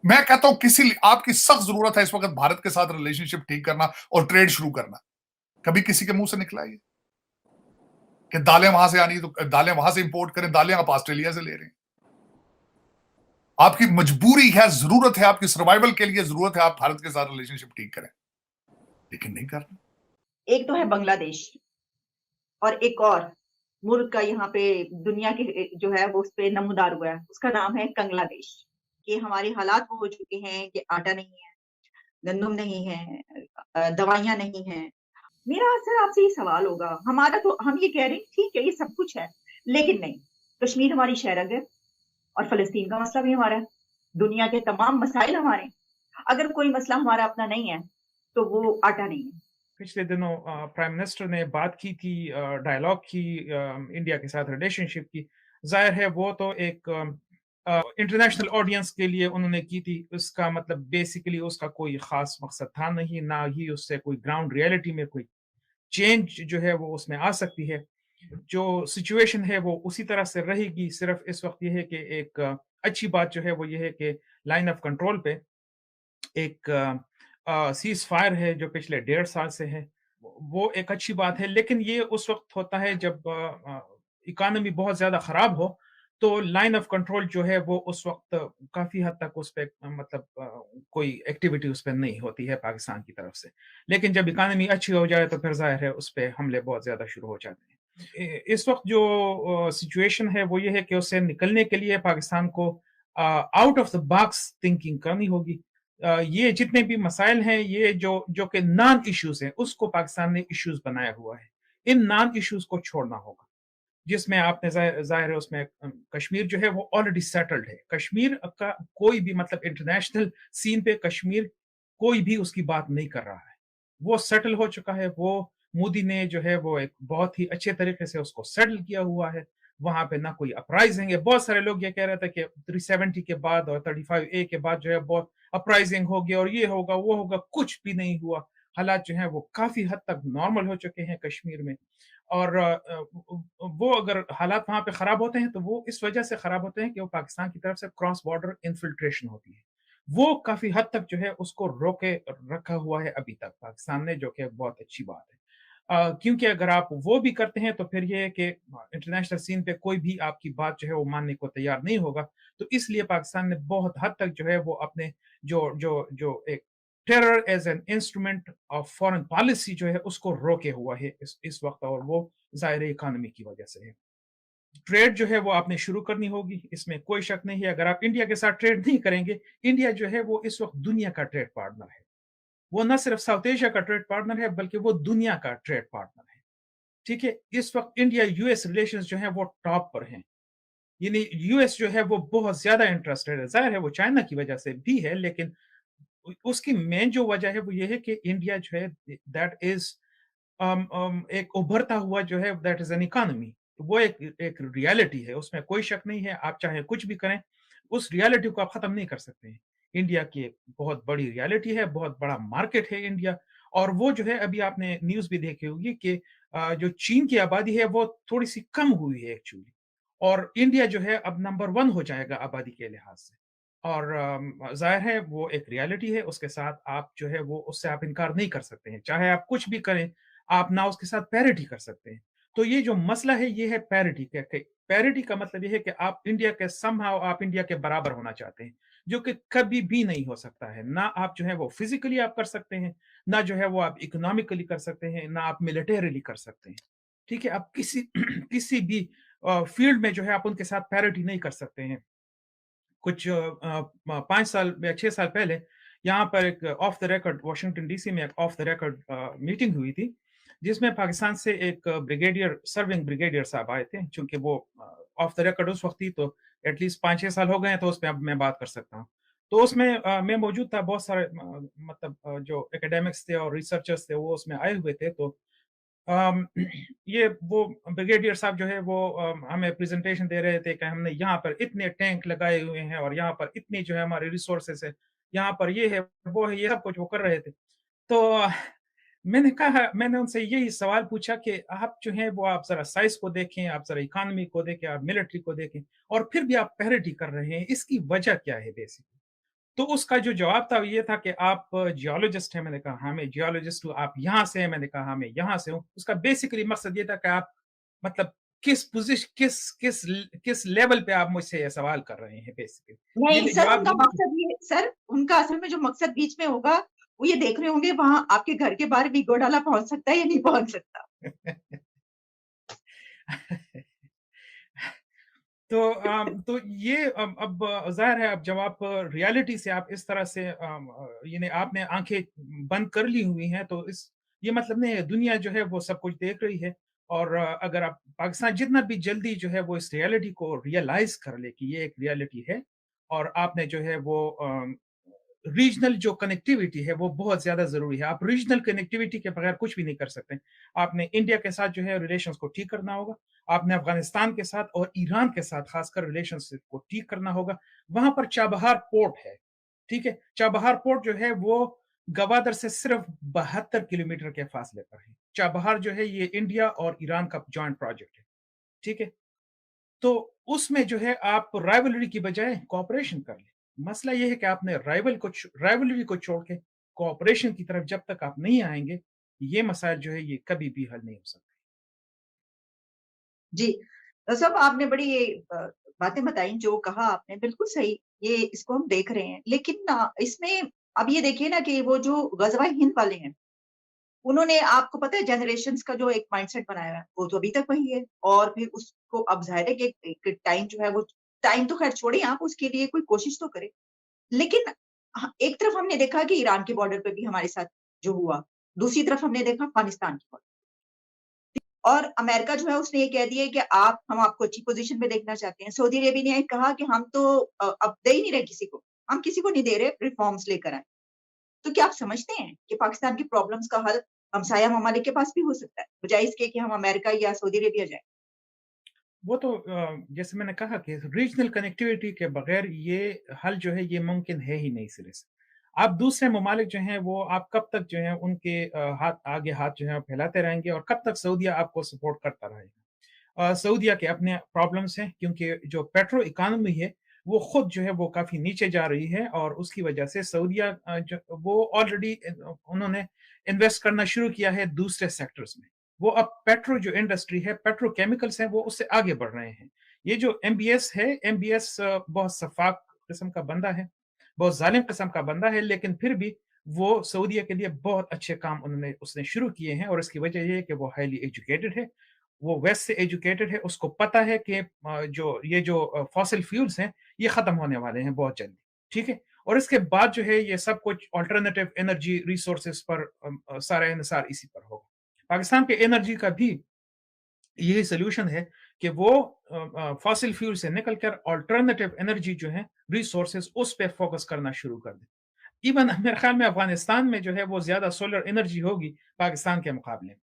میں کہتا ہوں آپ کی سخت ضرورت ہے اس وقت بھارت کے ساتھ ریلیشن شپ ٹھیک کرنا اور ٹریڈ شروع کرنا. کبھی کسی کے منہ سے نکلا یہ کہ دالیں وہاں سے آنی تو دالیں وہاں سے امپورٹ کریں, دالیں آپ آسٹریلیا سے لے رہے ہیں. آپ کی مجبوری ہے, ضرورت ہے, آپ کی سروائیول کے لیے ضرورت ہے آپ بھارت کے ساتھ ریلیشن شپ ٹھیک کریں, لیکن نہیں کر رہے. ایک تو ہے بنگلہ دیش, اور ایک اور ملک کا یہاں پہ دنیا کے جو ہے وہ اس پہ نمودار ہوا ہے, اس کا نام ہے کنگلہ دیش. کہ ہمارے حالات وہ ہو چکے ہیں کہ آٹا نہیں ہے, گندم نہیں ہے, دوائیاں نہیں ہیں. میرا سر آپ سے یہ سوال ہوگا, ہمارا تو ہم یہ کہہ رہے ہیں ٹھیک ہے یہ سب کچھ ہے, لیکن نہیں, کشمیر ہماری شہرگ ہے اور فلسطین کا مسئلہ بھی ہمارا ہے, دنیا کے تمام مسائل ہمارے ہیں. اگر کوئی مسئلہ ہمارا اپنا نہیں ہے تو وہ آٹا نہیں ہے. پچھلے دنوں پرائم منسٹر نے بات کی تھی, ڈائلاگ کی انڈیا کے ساتھ ریلیشن شپ کی. ظاہر ہے وہ تو ایک انٹرنیشنل آڈینس کے لیے انہوں نے کی تھی, اس کا مطلب بیسیکلی اس کا کوئی خاص مقصد تھا نہیں, نہ ہی اس سے کوئی گراؤنڈ ریئلٹی میں کوئی چینج جو ہے وہ اس میں آ سکتی ہے. جو سچویشن ہے وہ اسی طرح سے رہے گی. صرف اس وقت یہ ہے کہ ایک اچھی بات جو ہے وہ یہ ہے کہ لائن آف کنٹرول پہ ایک سیز فائر ہے جو پچھلے 1.5 سال سے ہے, وہ ایک اچھی بات ہے. لیکن یہ اس وقت ہوتا ہے جب اکانومی بہت زیادہ خراب ہو, تو لائن آف کنٹرول جو ہے وہ اس وقت کافی حد تک اس پہ مطلب کوئی ایکٹیویٹی اس پہ نہیں ہوتی ہے پاکستان کی طرف سے. لیکن جب اکانومی اچھی ہو جائے تو پھر ظاہر ہے اس پہ حملے بہت زیادہ شروع ہو جاتے ہیں. اس وقت جو سچویشن ہے وہ یہ ہے کہ اس سے نکلنے کے لیے پاکستان کو out of the box thinking کرنی ہوگی. یہ جتنے بھی مسائل ہیں یہ جو کہ نان ایشوز ہیں, اس کو پاکستان نے ایشوز بنایا ہوا ہے. ان نان ایشوز کو چھوڑنا ہوگا, جس میں آپ نے ظاہر ہے اس میں کشمیر جو ہے وہ آلریڈی سیٹلڈ ہے. کشمیر کا کوئی بھی مطلب انٹرنیشنل سین پہ کشمیر کوئی بھی اس کی بات نہیں کر رہا ہے, وہ سیٹل ہو چکا ہے. وہ مودی نے جو ہے وہ ایک بہت ہی اچھے طریقے سے اس کو سیٹل کیا ہوا ہے. وہاں پہ نہ کوئی اپرائزنگ ہے. بہت سارے لوگ یہ کہہ رہے تھے کہ 370 کے بعد اور 35A کے بعد جو ہے بہت اپرائزنگ ہوگی اور یہ ہوگا وہ ہوگا, کچھ بھی نہیں ہوا. حالات جو ہیں وہ کافی حد تک نارمل ہو چکے ہیں کشمیر میں. اور وہ اگر حالات وہاں پہ خراب ہوتے ہیں تو وہ اس وجہ سے خراب ہوتے ہیں کہ وہ پاکستان کی طرف سے کراس بارڈر انفلٹریشن ہوتی ہے. وہ کافی حد تک جو ہے اس کو روکے رکھا ہوا ہے ابھی تک پاکستان نے, جو کہ بہت اچھی بات ہے. کیونکہ اگر آپ وہ بھی کرتے ہیں تو پھر یہ ہے کہ انٹرنیشنل سین پہ کوئی بھی آپ کی بات جو ہے وہ ماننے کو تیار نہیں ہوگا. تو اس لیے پاکستان نے بہت حد تک جو ہے وہ اپنے جو ایک terror as an instrument of foreign policy جو ہے اس کو روکے ہوا ہے اس وقت, اور وہ ظاہر اکانومی کی وجہ سے ہے. ٹریڈ جو ہے وہ آپ نے شروع کرنی ہوگی, اس میں کوئی شک نہیں ہے. اگر آپ انڈیا کے ساتھ ٹریڈ نہیں کریں گے, انڈیا جو ہے وہ اس وقت دنیا کا ٹریڈ پارٹنر ہے. وہ نہ صرف ساؤتھ ایشیا کا ٹریڈ پارٹنر ہے بلکہ وہ دنیا کا ٹریڈ پارٹنر ہے. ٹھیک ہے, اس وقت انڈیا یو ایس ریلیشنز جو ہیں وہ ٹاپ پر ہیں. یعنی یو ایس جو ہے وہ بہت زیادہ انٹرسٹڈ ہے. ظاہر ہے وہ چائنا کی وجہ سے بھی ہے, لیکن اس کی مین جو وجہ ہے وہ یہ ہے کہ انڈیا جو ہے دیٹ از ایک ابھرتا ہوا جو ہے دیٹ از این اکانومی. وہ ایک ریالٹی ہے, اس میں کوئی شک نہیں ہے. آپ چاہے کچھ بھی کریں, اس ریالٹی کو آپ ختم نہیں کر سکتے ہیں. انڈیا کی ایک بہت بڑی ریالٹی ہے, بہت بڑا مارکیٹ ہے انڈیا. اور وہ جو ہے ابھی آپ نے نیوز بھی دیکھی ہوگی کہ جو چین کی آبادی ہے وہ تھوڑی سی کم ہوئی ہے ایکچولی, اور انڈیا جو ہے اب نمبر 1 ہو جائے گا آبادی کے لحاظ سے. اور ظاہر ہے وہ ایک ریالٹی ہے, اس کے ساتھ آپ جو ہے وہ اس سے آپ انکار نہیں کر سکتے ہیں. چاہے آپ کچھ بھی کریں, آپ نہ اس کے ساتھ پیرٹی کر سکتے ہیں. تو یہ جو مسئلہ ہے یہ ہے پیرٹی کا. پیرٹی کا مطلب یہ ہے کہ آپ انڈیا کے آپ انڈیا کے برابر ہونا چاہتے ہیں, جو کہ کبھی بھی نہیں ہو سکتا ہے. نہ آپ جو ہے وہ فزیکلی آپ کر سکتے ہیں, نہ جو ہے وہ آپ اکنامکلی کر سکتے ہیں, نہ آپ ملٹریلی کر سکتے ہیں. ٹھیک ہے, آپ کسی بھی فیلڈ میں جو ہے آپ ان کے ساتھ پیرٹی نہیں کر سکتے ہیں. کچھ 5 سال یا 6 سال پہلے یہاں پر ایک off the record Washington D C میں ایک آف دا ریکارڈ میٹنگ ہوئی تھی, جس میں پاکستان سے ایک سرونگ بریگیڈیئر صاحب آئے تھے. چونکہ وہ آف دا ریکارڈ اس وقت تھی تو ایٹ لیسٹ 5-6 سال ہو گئے ہیں, تو اس پہ اب میں بات کر سکتا ہوں. تو اس میں میں موجود تھا. بہت سارے مطلب جو اکیڈیمکس تھے اور ریسرچرز تھے وہ اس میں آئے ہوئے تھے. تو یہ وہ بریگیڈیئر صاحب جو ہے وہ ہمیں پریزنٹیشن دے رہے تھے کہ ہم نے یہاں پر اتنے ٹینک لگائے ہوئے ہیں, اور یہاں پر اتنی جو ہے ہمارے ریسورسز ہے, یہاں پر یہ ہے وہ ہے, یہ سب کچھ وہ کر رہے تھے. تو میں نے ان سے یہی سوال پوچھا کہ آپ جو ہیں وہ آپ ذرا سائز کو دیکھیں, آپ ذرا اکانومی کو دیکھیں, آپ ملٹری کو دیکھیں, اور پھر بھی آپ پیرٹی کر رہے ہیں, اس کی وجہ کیا ہے بیسکلی. تو اس کا جو جواب تھا وہ یہ تھا کہ آپ جیولوجسٹ ہیں. میں نے کہا ہاں میں جیولوجسٹ ہوں. آپ یہاں سے ہیں؟ میں نے کہا ہاں میں یہاں سے ہوں. اس کا بیسیکلی مقصد یہ تھا کہ آپ مطلب کس پوزیشن کس لیول پہ آپ مجھ سے یہ سوال کر رہے ہیں بیسیکلی. نہیں سر، ان کا مقصد یہ سر، ان کا اصل میں جو مقصد بیچ میں ہوگا وہ یہ دیکھ رہے ہوں گے وہاں آپ کے گھر کے باہر بھی گوڈالا پہنچ سکتا ہے یا نہیں پہنچ سکتا. تو یہ اب ظاہر ہے اب جب آپ ریالٹی سے آپ اس طرح سے یعنی آپ نے آنکھیں بند کر لی ہوئی ہیں تو یہ مطلب نہیں ہے. دنیا جو ہے وہ سب کچھ دیکھ رہی ہے اور اگر آپ پاکستان جتنا بھی جلدی جو ہے وہ اس ریالٹی کو ریئلائز کر لے کہ یہ ایک ریالٹی ہے اور آپ نے جو ہے وہ ریجنل جو کنیکٹیویٹی ہے وہ بہت زیادہ ضروری ہے. آپ ریجنل کنیکٹیویٹی کے بغیر کچھ بھی نہیں کر سکتے. آپ نے انڈیا کے ساتھ جو ہے ریلیشنز کو ٹھیک کرنا ہوگا. آپ نے افغانستان کے ساتھ اور ایران کے ساتھ خاص کر ریلیشنز کو ٹھیک کرنا ہوگا. وہاں پر چابہار پورٹ ہے. ٹھیک ہے، چابہار پورٹ جو ہے وہ گوادر سے صرف 72 کلومیٹر کے فاصلے پر ہے. چابہار جو ہے یہ انڈیا اور ایران کا جوائنٹ پروجیکٹ ہے. ٹھیک ہے، تو اس میں جو ہے آپ رائیولری کی بجائے کوآپریشن کر لیں. مسئلہ یہ ہے کہ آپ نے رائیولری کو چھوڑ کے کوآپریشن کی طرف جب تک آپ نہیں آئیں گے یہ مسائل جو ہے یہ کبھی بھی حل نہیں ہو سکتے. جی صاحب، آپ نے بڑی باتیں بتائیں، جو کہا آپ نے بالکل صحیح، یہ اس کو ہم دیکھ رہے ہیں. لیکن اس میں اب یہ دیکھیے نا کہ وہ جو غزوہ ہند والے ہیں انہوں نے آپ کو پتہ ہے جنریشنز کا جو ایک مائنڈ سیٹ بنایا ہے وہ تو ابھی تک وہی ہے. اور پھر اس کو اب ظاہر ہے کہ ٹائم جو ہے وہ ٹائم تو خیر چھوڑیں، آپ اس کے لیے کوئی کوشش تو کریں. لیکن ایک طرف ہم نے دیکھا کہ ایران کے بارڈر پہ بھی ہمارے ساتھ جو ہوا، دوسری طرف ہم نے دیکھا افغانستان کے بارڈر. اور امریکہ جو ہے اس نے یہ کہہ دیا کہ ہم آپ کو اچھی پوزیشن میں دیکھنا چاہتے ہیں. سعودی عربیہ نے کہا کہ ہم تو اب دے ہی نہیں رہے کسی کو، ہم کسی کو نہیں دے رہے، ریفارمز لے کر آئے. تو کیا آپ سمجھتے ہیں کہ پاکستان کی پرابلمز کا حل ہمسایہ ممالک کے پاس بھی ہو سکتا ہے بجائے اس کے کہ ہم امریکہ یا سعودی عربیہ جائیں؟ وہ تو جیسے میں نے کہا کہ ریجنل کنیکٹیویٹی کے بغیر یہ حل جو ہے یہ ممکن ہے ہی نہیں سرے سے. آپ دوسرے ممالک جو ہیں وہ آپ کب تک جو ہے ان کے ہاتھ جو ہے پھیلاتے رہیں گے اور کب تک سعودیہ آپ کو سپورٹ کرتا رہے گا. سعودیہ کے اپنے پرابلمس ہیں کیونکہ جو پیٹرو اکانومی ہے وہ خود جو ہے وہ کافی نیچے جا رہی ہے اور اس کی وجہ سے سعودیہ وہ آلریڈی انہوں نے انویسٹ کرنا شروع کیا ہے دوسرے سیکٹرز میں. وہ اب پیٹرو جو انڈسٹری ہے، پیٹرو کیمیکلز ہیں، وہ اس سے آگے بڑھ رہے ہیں. یہ جو ایم بی ایس ہے، ایم بی ایس بہت شفاق قسم کا بندہ ہے، بہت ظالم قسم کا بندہ ہے، لیکن پھر بھی وہ سعودیہ کے لیے بہت اچھے کام اس نے شروع کیے ہیں اور اس کی وجہ یہ ہے کہ وہ ہائیلی ایجوکیٹڈ ہے، وہ ویسٹ سے ایجوکیٹڈ ہے. اس کو پتہ ہے کہ جو فاسل فیولز ہیں یہ ختم ہونے والے ہیں بہت جلدی. ٹھیک ہے، اور اس کے بعد جو ہے یہ سب کچھ آلٹرنیٹیو انرجی ریسورسز پر سارا انحصار اسی پر ہوگا. پاکستان کے انرجی کا بھی یہی سلوشن ہے کہ وہ فاسل فیول سے نکل کر آلٹرنیٹیو انرجی جو ہے ریسورسز اس پہ فوکس کرنا شروع کر دیں. ایون میرے خیال میں افغانستان میں جو ہے وہ زیادہ سولر انرجی ہوگی پاکستان کے مقابلے میں.